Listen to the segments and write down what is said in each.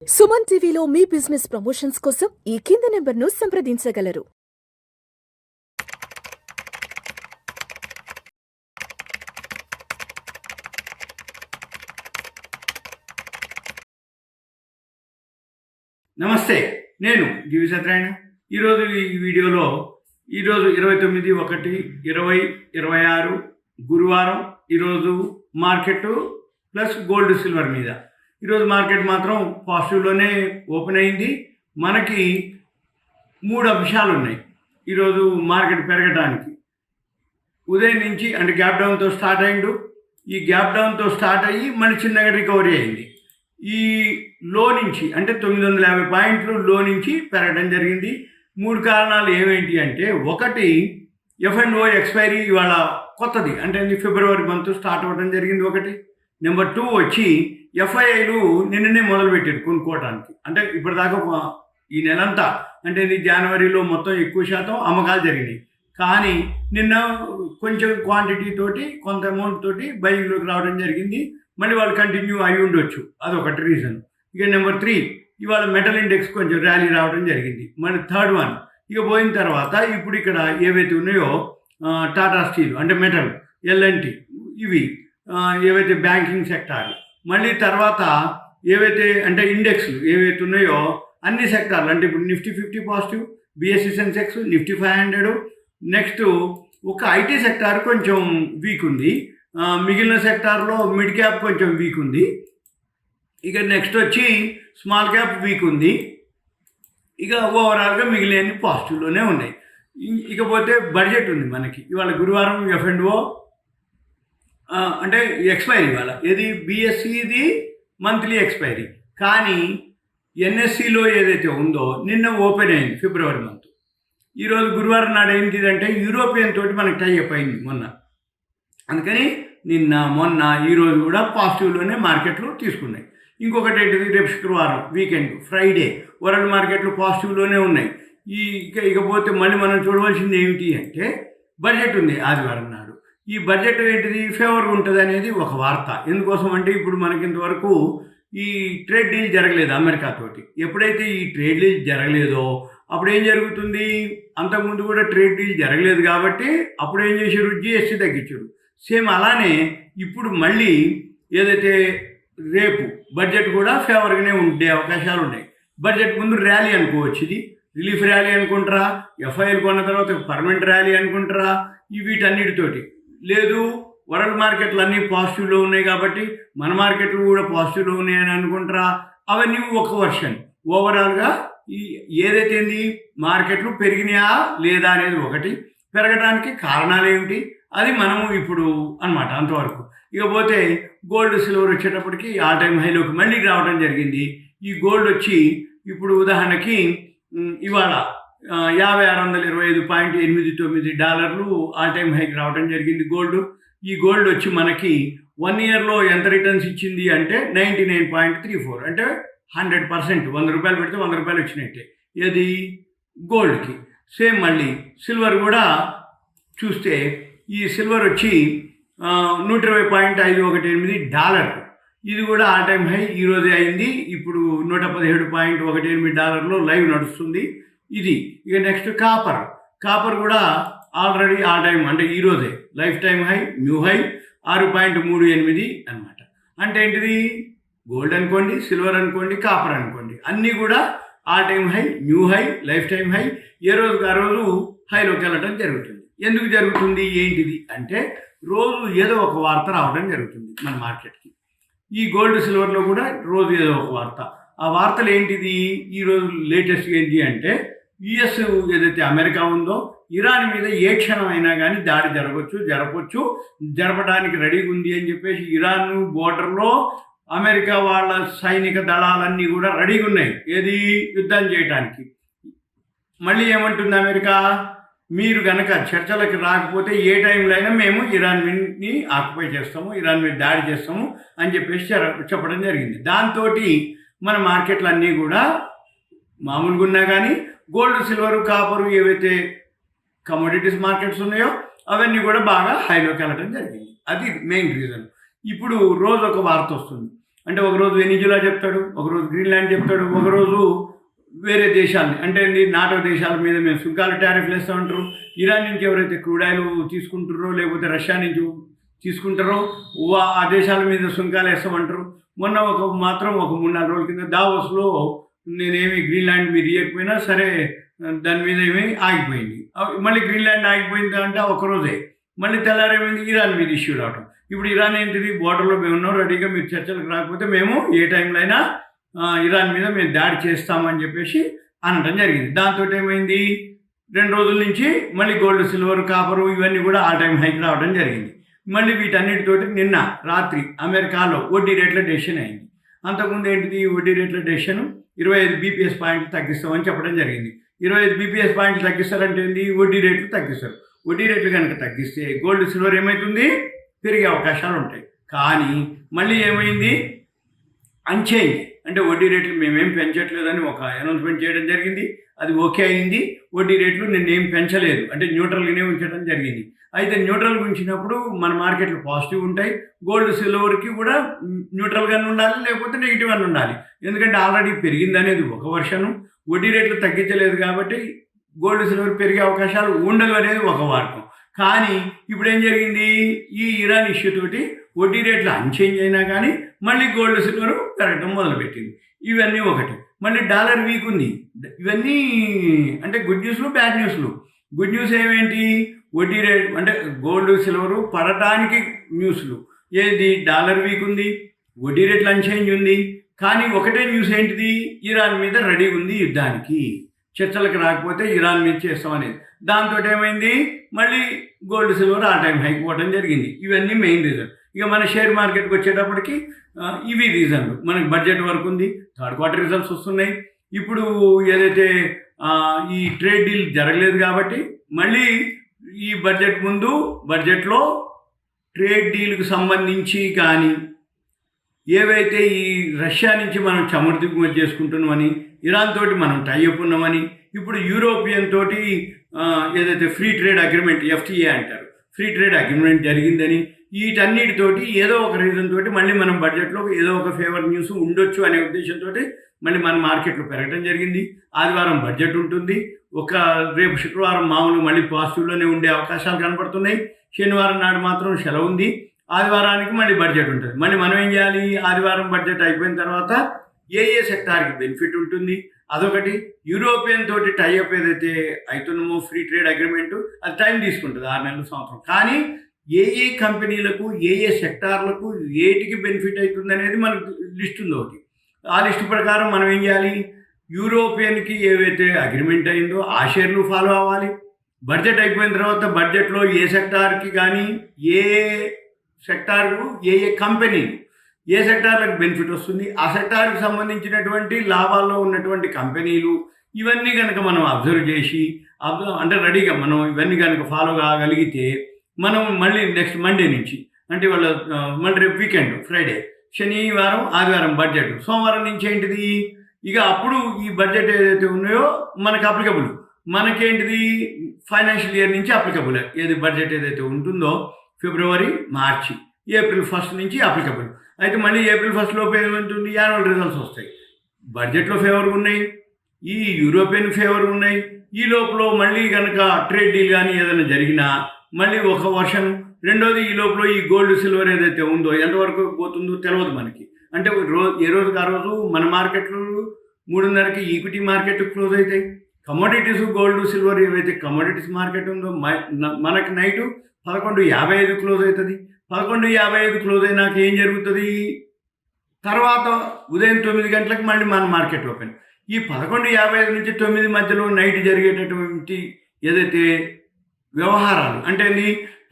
సుమన్ టీవీలో మీ business promotions కోసం ఈ కింది నెంబర్ను సంప్రదించగలరు. నమస్తే, నేను జీవి సత్యనారాయణ. ఈరోజు ఈ వీడియోలో 29/1/2026 గురువారం ఈరోజు మార్కెట్ ప్లస్ గోల్డ్ సిల్వర్ మీద. ఈరోజు మార్కెట్ మాత్రం పాజిటివ్లోనే ఓపెన్ అయింది. మనకి 3 అంశాలు ఉన్నాయి ఈరోజు మార్కెట్ పెరగడానికి. ఉదయం నుంచి అంటే గ్యాప్ డౌన్తో స్టార్ట్ అయిండు. ఈ గ్యాప్ డౌన్తో స్టార్ట్ అయ్యి మళ్ళీ చిన్నగా రికవరీ అయింది. ఈ లో నుంచి అంటే 950 పాయింట్లు లో నుంచి పెరగడం జరిగింది. 3 కారణాలు ఏమేంటి అంటే, ఒకటి F&O ఎక్స్పైరీ ఇవాళ కొత్తది అంటే ఫిబ్రవరి మంత్ స్టార్ట్ అవ్వడం జరిగింది ఒకటి. నెంబర్ 2 వచ్చి FIIలు నిన్ననే మొదలుపెట్టారు కొనుక్కోవడానికి. అంటే ఇప్పటిదాకా ఈ నెలంతా అంటే జనవరిలో మొత్తం ఎక్కువ శాతం అమ్మకాలు జరిగినాయి. కానీ నిన్న కొంచెం క్వాంటిటీ తోటి కొంత అమౌంట్ తోటి బయింగ్లోకి రావడం జరిగింది. మళ్ళీ వాళ్ళు కంటిన్యూ అయి ఉండొచ్చు, అదొకటి రీజన్. ఇక నెంబర్ 3 ఇవాళ మెటల్ ఇండెక్స్ కొంచెం ర్యాలీ రావడం జరిగింది. మరి థర్డ్ వన్ ఇక పోయిన తర్వాత ఇప్పుడు ఇక్కడ ఏవైతే ఉన్నాయో టాటా స్టీల్ అంటే మెటల్, L&T ఇవి ఏవైతే బ్యాంకింగ్ సెక్టార్, మళ్ళీ తర్వాత ఏవైతే అంటే ఇండెక్స్లు ఏవైతే ఉన్నాయో అన్ని సెక్టార్లు అంటే ఇప్పుడు Nifty 50 positive, BSE Sensex, Nifty 500, next ఒక ఐటీ సెక్టార్ కొంచెం వీక్ ఉంది. మిగిలిన సెక్టార్లో మిడ్ క్యాప్ కొంచెం వీక్ ఉంది. ఇక నెక్స్ట్ వచ్చి స్మాల్ క్యాప్ వీక్ ఉంది. ఇక ఓవరాల్గా మిగిలిన పాజిటివ్లోనే ఉన్నాయి. ఇకపోతే బడ్జెట్ ఉంది మనకి ఇవాళ గురువారం. F&O అంటే ఎక్స్పైరీ ఇవాళ ఏది BSEది మంత్లీ ఎక్స్పైరీ. కానీ NSEలో ఏదైతే ఉందో నిన్న ఓపెన్ అయింది ఫిబ్రవరి మంత్. ఈరోజు గురువారం నాడు ఏంటిదంటే యూరోపియన్ తోటి మనకి టైఅప్ అయింది మొన్న. అందుకని నిన్న మొన్న ఈరోజు కూడా పాజిటివ్లోనే మార్కెట్లు తీసుకున్నాయి. ఇంకొకటి ఏంటిది, రేపు శుక్రవారం వీకెండ్ ఫ్రైడే వరల్డ్ మార్కెట్లు పాజిటివ్లోనే ఉన్నాయి. ఇకపోతే మళ్ళీ మనం చూడవలసింది ఏమిటి అంటే బడ్జెట్ ఉంది ఆదివారం నాడు. ఈ బడ్జెట్ ఏంటిది ఫేవర్గా ఉంటుంది అనేది ఒక వార్త. ఎందుకోసం అంటే ఇప్పుడు మనకి ఇంతవరకు ఈ ట్రేడ్ డీల్ జరగలేదు అమెరికాతోటి. ఎప్పుడైతే ఈ ట్రేడ్ డీల్ జరగలేదో అప్పుడు ఏం జరుగుతుంది, అంతకుముందు కూడా ట్రేడ్ డీల్ జరగలేదు కాబట్టి అప్పుడు ఏం చేశారు, GST తగ్గించారు. సేమ్ అలానే ఇప్పుడు మళ్ళీ ఏదైతే రేపు బడ్జెట్ కూడా ఫేవర్గానే ఉండే అవకాశాలు ఉన్నాయి. బడ్జెట్ ముందు ర్యాలీ అనుకోవచ్చు, ఇది రిలీఫ్ ర్యాలీ అనుకుంటారా, FIIలు కొన్న తర్వాత పర్మనెంట్ ర్యాలీ అనుకుంటారా, వీటన్నిటితోటి లేదు. వరల్డ్ మార్కెట్లు అన్నీ పాజిటివ్లో ఉన్నాయి కాబట్టి మన మార్కెట్లు కూడా పాజిటివ్లో ఉన్నాయని అనుకుంటారా, అవన్నీ ఒక వర్షన్. ఓవరాల్గా ఏదైతే మార్కెట్లు పెరిగినాయా లేదా అనేది ఒకటి, పెరగడానికి కారణాలు ఏమిటి అది మనము ఇప్పుడు అన్నమాట అంతవరకు. ఇకపోతే గోల్డ్ సిల్వర్ వచ్చేటప్పటికి ఆల్ టైమ్ హైలోకి మళ్ళీ రావడం జరిగింది. ఈ గోల్డ్ వచ్చి ఇప్పుడు ఉదాహరణకి ఇవాళ $5,625.89 ఆల్ టైమ్ హైకి రావడం జరిగింది గోల్డ్. ఈ గోల్డ్ వచ్చి మనకి 1 ఇయర్లో ఎంత రిటర్న్స్ ఇచ్చింది అంటే 99.34, అంటే 100%. 100 రూపాయలు పెడితే 100 రూపాయలు వచ్చినట్టే ఏది గోల్డ్కి. సేమ్ మళ్ళీ సిల్వర్ కూడా చూస్తే ఈ సిల్వర్ వచ్చి $120.518, ఇది కూడా ఆల్ టైమ్ హై ఈరోజే అయింది. ఇప్పుడు $117.18 లైవ్ నడుస్తుంది ఇది. ఇక నెక్స్ట్ కాపర్ కూడా ఆల్రెడీ ఆల్ టైమ్ అంటే ఈరోజే life time high, new high 6.38 అనమాట. అంటే ఏంటిది, గోల్డ్ అనుకోండి, సిల్వర్ అనుకోండి, కాపర్ అనుకోండి, అన్నీ కూడా all time high, new high, lifetime high, ఏ రోజుకి ఆ రోజు హైలోకి వెళ్ళడం జరుగుతుంది. ఎందుకు జరుగుతుంది ఏంటిది అంటే రోజు ఏదో ఒక వార్త రావడం జరుగుతుంది మన మార్కెట్కి. ఈ గోల్డ్ సిల్వర్లో కూడా రోజు ఏదో ఒక వార్త. ఆ వార్తలు ఏంటిది, ఈరోజు లేటెస్ట్ ఏంటి అంటే US ఏదైతే అమెరికా ఉందో ఇరాన్ మీద ఏ క్షణం అయినా కానీ దాడి జరపడానికి రెడీగా ఉంది అని చెప్పేసి ఇరాన్ బోర్డర్లో అమెరికా వాళ్ళ సైనిక దళాలన్నీ కూడా రెడీగా ఉన్నాయి ఏది యుద్ధం చేయడానికి. మళ్ళీ ఏమంటుంది అమెరికా, మీరు కనుక చర్చలకు రాకపోతే ఏ టైంలో అయినా మేము ఇరాన్ని ఆక్యుపై చేస్తాము, ఇరాన్ మీద దాడి చేస్తాము అని చెప్పేసి చెప్పడం జరిగింది. దాంతో మన మార్కెట్లు అన్నీ కూడా మామూలుగా ఉన్నా కానీ గోల్డ్, సిల్వర్, కాపరు ఏవైతే కమోడిటీస్ మార్కెట్స్ ఉన్నాయో అవన్నీ కూడా బాగా హైలోకి వెళ్ళడం జరిగింది. అది మెయిన్ రీజన్. ఇప్పుడు రోజు ఒక వార్త వస్తుంది. అంటే ఒకరోజు వెనిజులా చెప్తాడు, ఒకరోజు గ్రీన్లాండ్ చెప్తాడు, ఒకరోజు వేరే దేశాలని అంటే నాటో దేశాల మీద మేము సుంకాలు టారిఫ్లు వేస్తూ ఉంటారు. ఇరాన్ నుంచి ఎవరైతే క్రూడ్ ఆయిల్ తీసుకుంటారో లేకపోతే రష్యా నుంచి తీసుకుంటారో ఆ దేశాల మీద సుంకాలు వేస్తామంటారు. మొన్న మాత్రం ఒక 3-4 రోజుల కింద దావోస్లో నేనేమి గ్రీన్లాండ్ మీరు ఇవ్వకపోయినా సరే దాని మీద ఏమి ఆగిపోయింది. మళ్ళీ గ్రీన్లాండ్ ఆగిపోయింది అంటే ఒకరోజే మళ్ళీ తెల్లారేమైంది ఇరాన్ మీద ఇష్యూ రావటం. ఇప్పుడు ఇరాన్ ఏంటిది, బోర్డర్లో మేము ఉన్నాం రెడీగా, మీరు చర్చలకు రాకపోతే మేము ఏ టైంలో అయినా ఇరాన్ మీద మేము దాడి చేస్తామని చెప్పేసి అనడం జరిగింది. దాంతో ఏమైంది, 2 రోజుల నుంచి మళ్ళీ గోల్డ్, సిల్వర్, కాపరు ఇవన్నీ కూడా ఆల్ టైమ్ హైక్ రావడం జరిగింది. మళ్ళీ వీటన్నిటితోటి నిన్న రాత్రి అమెరికాలో వడ్డీ రేట్ల డెసిషన్ అయింది. అంతకుముందు ఏంటిది, వడ్డీ రేట్ల డెసిషన్ 25 బీపీఎస్ పాయింట్లు తగ్గిస్తామని చెప్పడం జరిగింది. 25 బీపీఎస్ పాయింట్లు తగ్గిస్తారంటే ఏంటి, వడ్డీ రేట్లు తగ్గిస్తారు. వడ్డీ రేట్లు కనుక తగ్గిస్తే గోల్డ్, సిల్వర్ ఏమవుతుంది, పెరిగే అవకాశాలు ఉంటాయి. కానీ మళ్ళీ ఏమైంది, అన్చేంజ్ అంటే వడ్డీ రేట్లు మేమేం పెంచట్లేదని ఒక అనౌన్స్మెంట్ చేయడం జరిగింది. అది ఓకే అయింది. వడ్డీ రేట్లు నిన్నేం పెంచలేదు అంటే న్యూట్రల్గానే ఉంచడం జరిగింది. అయితే న్యూట్రల్గా ఉంచినప్పుడు మన మార్కెట్లు పాజిటివ్ ఉంటాయి. గోల్డ్, సిల్వర్కి కూడా న్యూట్రల్గానే ఉండాలి, లేకపోతే నెగిటివ్ అని ఉండాలి. ఎందుకంటే ఆల్రెడీ పెరిగింది అనేది ఒక వర్షను, వడ్డీ రేట్లు తగ్గించలేదు కాబట్టి గోల్డ్, సిల్వర్ పెరిగే అవకాశాలు ఉండవు అనేది ఒక వార్తం. కానీ ఇప్పుడు ఏం జరిగింది, ఈ ఇరాన్ ఇష్యూ తోటి వడ్డీ రేట్లు అన్చేంజ్ అయినా కానీ మళ్ళీ గోల్డ్, సిల్వర్ పెరగడం మొదలుపెట్టింది. ఇవన్నీ ఒకటి. మళ్ళీ డాలర్ వీక్ ఉంది. ఇవన్నీ అంటే గుడ్ న్యూస్లు, బ్యాడ్ న్యూస్లు. గుడ్ న్యూస్ ఏమేంటి, వడ్డీ రేట్ అంటే గోల్డ్, సిల్వరు పడటానికి న్యూస్లు. ఏది, డాలర్ వీక్ ఉంది, వడ్డీ రేట్లు అన్చేంజ్ ఉంది. కానీ ఒకటే న్యూస్ ఏంటిది, ఇరాన్ మీద రెడీ ఉంది యుద్ధానికి, చర్చలకు రాకపోతే ఇరాన్ మీద చేస్తామనేది. దాంతో ఏమైంది, మళ్ళీ gold, silver all time hike పోవడం జరిగింది. ఇవన్నీ మెయిన్ రీజన్. ఇక మన షేర్ మార్కెట్కి వచ్చేటప్పటికి ఇవి రీజన్లు. మనకి బడ్జెట్ వరకు ఉంది, 3rd క్వార్టర్ రిజల్ట్స్ వస్తున్నాయి. ఇప్పుడు ఏదైతే ఈ ట్రేడ్ డీల్ జరగలేదు కాబట్టి మళ్ళీ ఈ బడ్జెట్ ముందు బడ్జెట్లో ట్రేడ్ డీల్కి సంబంధించి కానీ ఏవైతే ఈ రష్యా నుంచి మనం చమురు దిగుమతి చేసుకుంటున్నామని, ఇరాన్ తోటి మనం టైఅప్ ఉన్నామని, ఇప్పుడు యూరోపియన్ తోటి ఏదైతే ఫ్రీ ట్రేడ్ అగ్రిమెంట్ ఎఫ్టీఏ అంటారు, ఫ్రీ ట్రేడ్ అగ్రిమెంట్ జరిగిందని, వీటన్నిటితోటి ఏదో ఒక రీజన్ తోటి మళ్ళీ మనం బడ్జెట్లో ఏదో ఒక ఫేవర్ న్యూస్ ఉండొచ్చు అనే ఉద్దేశంతో మళ్ళీ మన మార్కెట్లో పెరగడం జరిగింది. ఆదివారం బడ్జెట్ ఉంటుంది. రేపు శుక్రవారం మామూలు మళ్ళీ పాజిటివ్లోనే ఉండే అవకాశాలు కనపడుతున్నాయి. శనివారం నాడు మాత్రం సెలవు ఉంది. ఆదివారానికి మళ్ళీ బడ్జెట్ ఉంటుంది. మళ్ళీ మనం ఏం చేయాలి, ఆదివారం బడ్జెట్ అయిపోయిన తర్వాత ఏ సెక్టార్కి బెనిఫిట్ ఉంటుంది, అదొకటి. యూరోపియన్ తోటి టైఅప్ ఏదైతే అవుతున్నామో ఫ్రీ ట్రేడ్ అగ్రిమెంటు, అది టైం తీసుకుంటుంది, 6 నెలలు, సంవత్సరం. కానీ ఏ కంపెనీలకు, ఏ సెక్టార్లకు ఏటికి బెనిఫిట్ అవుతుంది అనేది మనకు లిస్ట్ ఉంది ఒకటి. ఆ లిస్ట్ ప్రకారం మనం ఏం చేయాలి, యూరోపియన్కి ఏవైతే అగ్రిమెంట్ అయిందో ఆ షేర్లు ఫాలో అవ్వాలి. బడ్జెట్ అయిపోయిన తర్వాత బడ్జెట్లో ఏ సెక్టార్కి కానీ, ఏ సెక్టార్కు, ఏ కంపెనీ, ఏ సెక్టార్లకు బెనిఫిట్ వస్తుంది, ఆ సెక్టార్కి సంబంధించినటువంటి లాభాల్లో ఉన్నటువంటి కంపెనీలు, ఇవన్నీ కనుక మనం అబ్జర్వ్ చేసి అంటే రెడీగా మనం ఇవన్నీ కనుక ఫాలో కాగలిగితే మనం మళ్ళీ నెక్స్ట్ మండే నుంచి అంటే వాళ్ళ మళ్ళీ రేపు వీకెండ్, ఫ్రైడే, శనివారం, ఆదివారం బడ్జెట్, సోమవారం నుంచి ఏంటిది, ఇక అప్పుడు ఈ బడ్జెట్ ఏదైతే ఉన్నాయో మనకు అప్లికబుల్. మనకేంటిది, ఫైనాన్షియల్ ఇయర్ నుంచి అప్లికబుల్. ఏది బడ్జెట్ ఏదైతే ఉంటుందో ఫిబ్రవరి, మార్చి, ఏప్రిల్ 1 నుంచి అప్లికబుల్. అయితే మళ్ళీ ఏప్రిల్ 1 లోపు ఏమంటుంది, యాన్యువల్ రిజల్ట్స్ వస్తాయి. బడ్జెట్లో ఫేవర్గా ఉన్నాయి, ఈ యూరోపియన్ ఫేవర్ ఉన్నాయి. ఈ లోపల మళ్ళీ కనుక ట్రేడ్ డీల్ కానీ ఏదైనా జరిగినా మళ్ళీ ఒక వర్షన్. రెండోది, ఈ లోపల ఈ గోల్డ్, సిల్వర్ ఏదైతే ఉందో ఎంతవరకు పోతుందో తెలియదు మనకి. అంటే ఏ రోజుకి ఆ రోజు మన మార్కెట్లు 3:30కి ఈక్విటీ మార్కెట్ క్లోజ్ అవుతాయి. కమోడిటీస్, గోల్డ్, సిల్వర్ ఏవైతే కమోడిటీస్ మార్కెట్ ఉందో మనకి నైటు 11:55 క్లోజ్ అవుతుంది. 11:55 క్లోజ్ అయినాక ఏం జరుగుతుంది, తర్వాత ఉదయం 9 గంటలకు మళ్ళీ మన మార్కెట్ ఓపెన్. ఈ 11:55 నుంచి 9 మధ్యలో నైట్ జరిగేటటువంటి ఏదైతే వ్యవహారాలు అంటే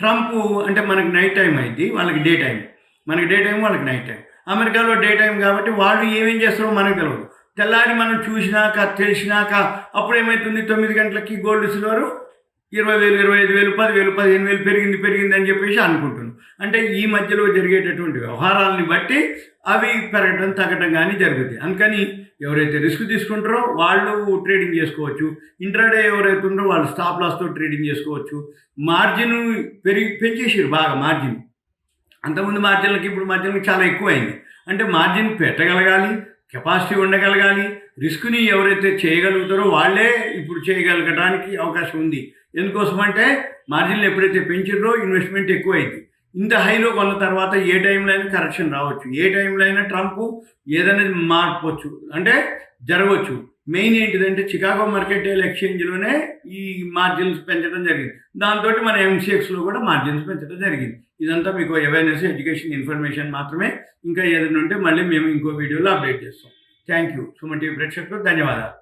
ట్రంప్ అంటే మనకి నైట్ టైం అయింది, వాళ్ళకి డే టైం, మనకి డే టైం, వాళ్ళకి నైట్ టైం. అమెరికాలో డే టైం కాబట్టి వాళ్ళు ఏమేం చేస్తారో మనకు తెలియదు. తెల్లారి మనం చూసినాక తెలిసినాక అప్పుడు ఏమవుతుంది, 9 గంటలకి గోల్డ్, సిల్వరు 20,000, 25,000, 10,000, 15,000 పెరిగింది అని చెప్పేసి అనుకుంటున్నాం. అంటే ఈ మధ్యలో జరిగేటటువంటి వ్యవహారాలని బట్టి అవి పెరగడం, తగ్గడం కానీ జరుగుతాయి. అందుకని ఎవరైతే రిస్క్ తీసుకుంటారో వాళ్ళు ట్రేడింగ్ చేసుకోవచ్చు. ఇంట్రాడే ఎవరైతే ఉన్నారో వాళ్ళు స్టాప్ లాస్తో ట్రేడింగ్ చేసుకోవచ్చు. మార్జిన్ పెంచేసారు బాగా. మార్జిన్ అంతకుముందు మార్జిన్లకి ఇప్పుడు మార్జిన్కి చాలా ఎక్కువ అయింది. అంటే మార్జిన్ పెట్టగలగాలి, కెపాసిటీ ఉండగలగాలి. రిస్క్ని ఎవరైతే చేయగలుగుతారో వాళ్ళే ఇప్పుడు చేయగలగడానికి అవకాశం ఉంది. ఎందుకోసం అంటే మార్జిన్లు ఎప్పుడైతే పెంచారో ఇన్వెస్ట్మెంట్ ఎక్కువైంది. ఇంత హైలో కొన్న తర్వాత ఏ టైంలో అయినా కరెక్షన్ రావచ్చు, ఏ టైంలో అయినా ట్రంప్ ఏదైనా మార్పవచ్చు, అంటే జరగవచ్చు. మెయిన్ ఏంటిదంటే చికాగో మర్కెంటైల్ ఎక్స్చేంజ్లోనే ఈ మార్జిన్స్ పెంచడం జరిగింది. దాంతో మన ఎంసీఎక్స్లో కూడా మార్జిన్స్ పెంచడం జరిగింది. ఇదంతా మీకు అవేర్నెస్, ఎడ్యుకేషన్, ఇన్ఫర్మేషన్ మాత్రమే. ఇంకా ఏదైనా ఉంటే మళ్ళీ మేము ఇంకో వీడియోలో అప్డేట్ చేస్తాం. Thank you. సుమన్ టీవీ ప్రేక్షకులకు ధన్యవాదాలు.